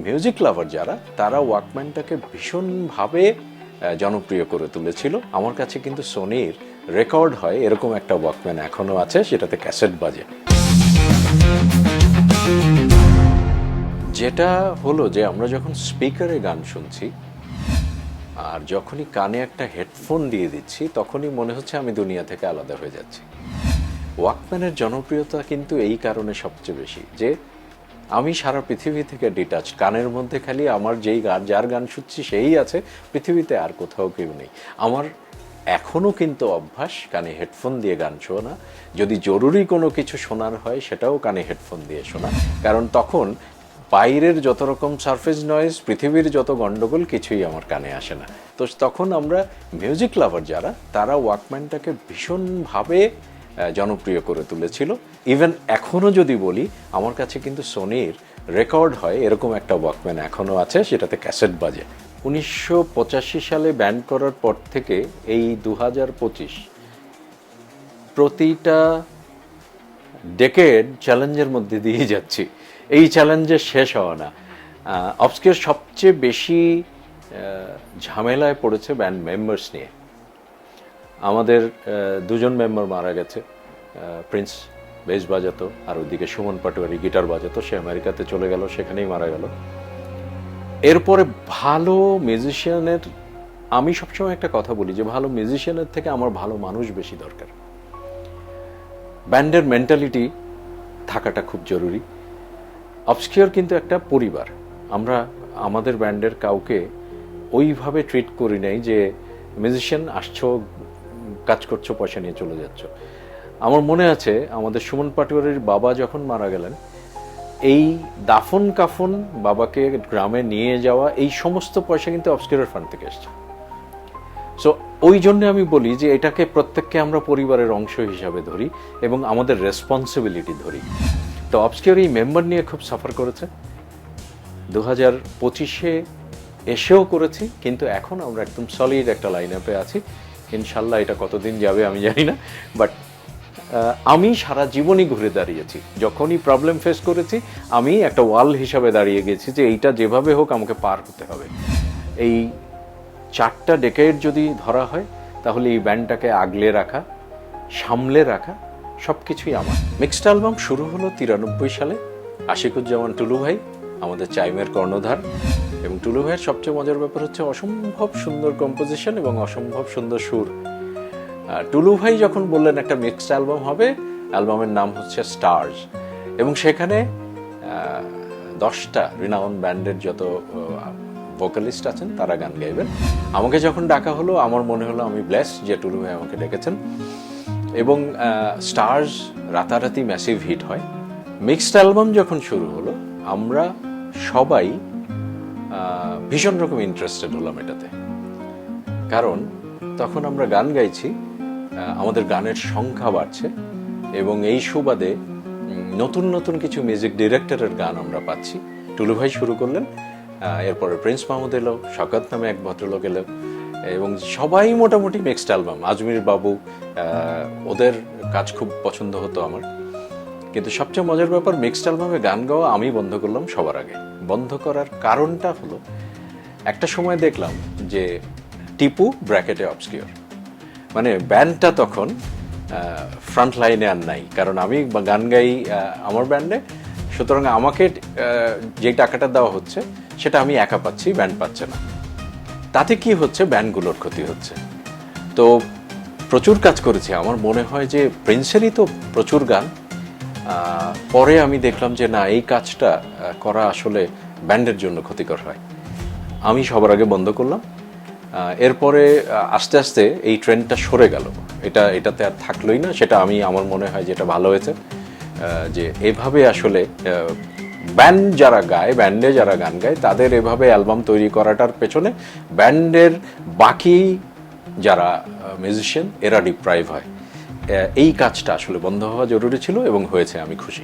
Music lover যারা, তারা ওয়াকম্যানটাকে ভীষণভাবে জনপ্রিয় করে তুলেছিল। আমার কাছে কিন্তু সোনির রেকর্ড হয় এরকম একটা ওয়াকম্যান এখনও আছে, সেটাতে ক্যাসেট বাজে। যেটা হলো যে আমরা যখন স্পিকারে গান শুনছি আর যখনই কানে একটা হেডফোন দিয়ে দিচ্ছি, তখনই মনে হচ্ছে আমি দুনিয়া থেকে আলাদা হয়ে যাচ্ছি। ওয়াকম্যানের জনপ্রিয়তা কিন্তু এই কারণে সবচেয়ে বেশি যে আমি সারা পৃথিবী থেকে ডিটাচ, কানের মধ্যে খালি আমার যার গান শুনছি সেই আছে, পৃথিবীতে আর কোথাও কেউ নেই। আমার এখনও কিন্তু অভ্যাস কানে হেডফোন দিয়ে গান শোনা, যদি জরুরি কোনো কিছু শোনার হয় সেটাও কানে হেডফোন দিয়ে শোনা, কারণ তখন বাইরের যত রকম সারফেস নয়েজ, পৃথিবীর যত গণ্ডগোল কিছুই আমার কানে আসে না। তো তখন আমরা মিউজিক লাভার যারা, তারা ওয়াকম্যানটাকে ভীষণভাবে জনপ্রিয় করে তুলেছিল। ইভেন এখনও যদি বলি, আমার কাছে কিন্তু সোনির রেকর্ড হয় এরকম একটা ওয়াকম্যান এখনও আছে, সেটাতে ক্যাসেট বাজে। 1985 সালে ব্যান্ড করার পর থেকে এই 2025 প্রতিটা ডেকেড চ্যালেঞ্জের মধ্যে দিয়ে যাচ্ছি। এই চ্যালেঞ্জের শেষ হওয়া না। অবস্কিউর সবচেয়ে বেশি ঝামেলায় পড়েছে ব্যান্ড মেম্বার্স নিয়ে। আমাদের দুজন মেম্বার মারা গেছে, প্রিন্স বেস বাজাতো আর ওইদিকে সুমন পাটোয়ারি গিটার বাজাতো, সে আমেরিকাতে চলে গেল, সেখানেই মারা গেল। এরপরে ভালো মিউজিশিয়ানের, আমি সবসময় একটা কথা বলি যে ভালো মিউজিশিয়ানের থেকে আমার ভালো মানুষ বেশি দরকার। ব্যান্ডের মেন্টালিটি থাকাটা খুব জরুরি। অবস্কিউর কিন্তু একটা পরিবার। আমরা আমাদের ব্যান্ডের কাউকে ওইভাবে ট্রিট করি নাই যে মিউজিশিয়ান আসছো, কাজ করছো, পয়সা নিয়ে চলে যাচ্ছ। আমার মনে আছে আমাদের সুমন পাটোয়ারির বাবা যখন মারা গেলেন, এই দাফন কাফন, বাবাকে গ্রামে নিয়ে যাওয়া, এই সমস্ত পয়সা কিন্তু অবস্কিউরের ফান্ড থেকে এসছে। সো ওই জন্য আমি বলি যে এটাকে প্রত্যেককে আমরা পরিবারের অংশ হিসাবে ধরি এবং আমাদের রেসপন্সিবিলিটি ধরি। তো অবস্কিউর এই মেম্বার নিয়ে খুব সাফার করেছে। 2025-এ এসেও করেছি, কিন্তু এখন আমরা একদম সলিড একটা লাইন আপে আছি। ইনশাল্লাহ এটা কতদিন যাবে আমি জানি না, বাট আমি সারা জীবনই ঘুরে দাঁড়িয়েছি। যখনই প্রবলেম ফেস করেছি আমি একটা ওয়াল হিসাবে দাঁড়িয়ে গেছি যে এইটা যেভাবে হোক আমাকে পার হতে হবে। এই 4টা ডেকেড যদি ধরা হয় তাহলে এই ব্যান্ডটাকে আগলে রাখা, সামলে রাখা সব কিছুই আমার। মিক্সড অ্যালবাম শুরু হলো 93 সালে। আশিকুজ্জামান টুলু ভাই আমাদের চাইমের কর্ণধার, এবং টুলু ভাইয়ের সবচেয়ে মজার ব্যাপার হচ্ছে অসম্ভব সুন্দর কম্পোজিশন এবং অসম্ভব সুন্দর সুর। টুলু ভাই যখন বললেন একটা মিক্সড অ্যালবাম হবে, অ্যালবামের নাম হচ্ছে স্টার্স, এবং সেখানে 10টা রিনাউন ব্যান্ডের যত ভোকালিস্ট আছেন তারা গান গাইবেন। আমাকে যখন ডাকা হলো আমার মনে হলো আমি ব্লেসড যে টুলু ভাই আমাকে ডেকেছেন, এবং স্টার্স রাতারাতি ম্যাসিভ হিট হয়। মিক্সড অ্যালবাম যখন শুরু হলো আমরা সবাই ভীষণ রকম ইন্টারেস্টেড হলাম এটাতে, কারণ তখন আমরা গান গাইছি, আমাদের গানের সংখ্যা বাড়ছে, এবং এই সুবাদে নতুন নতুন কিছু মিউজিক ডিরেক্টরের গান আমরা পাচ্ছি। টুলু ভাই শুরু করলেন, এরপরে প্রিন্স মাহমুদ এলো, শকাত নামে এক ভদ্রলোক এলো, এবং সবাই মোটামুটি মিক্সড অ্যালবাম। আজমির বাবু, ওদের কাজ খুব পছন্দ হতো আমার। কিন্তু সবচেয়ে মজার ব্যাপার, মিক্সড অ্যালবামে গান গাওয়া আমি বন্ধ করলাম সবার আগে। বন্ধ করার কারণটা হলো, একটা সময় দেখলাম যে টিপু ব্র্যাকেটে অবস্কিউর, মানে ব্যান্ডটা তখন ফ্রন্ট লাইনে আর নাই, কারণ আমি গান গাই আমার ব্যান্ডে, সুতরাং আমাকে যে টাকাটা দেওয়া হচ্ছে সেটা আমি একা পাচ্ছি, ব্যান্ড পাচ্ছে না। তাতে কি হচ্ছে, ব্যান্ডগুলোর ক্ষতি হচ্ছে। তো প্রচুর কাজ করেছি, আমার মনে হয় যে প্রিন্সেরই তো প্রচুর গান। পরে আমি দেখলাম যে না, এই কাজটা করা আসলে ব্যান্ডের জন্য ক্ষতিকর হয়, আমি সবার আগে বন্ধ করলাম। এরপরে আস্তে আস্তে এই ট্রেন্ডটা সরে গেল, এটাতে আর থাকলোই না। সেটা আমার মনে হয় যেটা ভালো হয়েছে, যে এভাবে আসলে ব্যান্ডে যারা গান গায় তাদের এভাবে অ্যালবাম তৈরি করাটার পেছনে ব্যান্ডের বাকি যারা মিউজিশিয়ান এরা ডিপ্রাইভ হয়। এই কাজটা আসলে বন্ধ হওয়া জরুরি ছিল, এবং হয়েছে, আমি খুশি।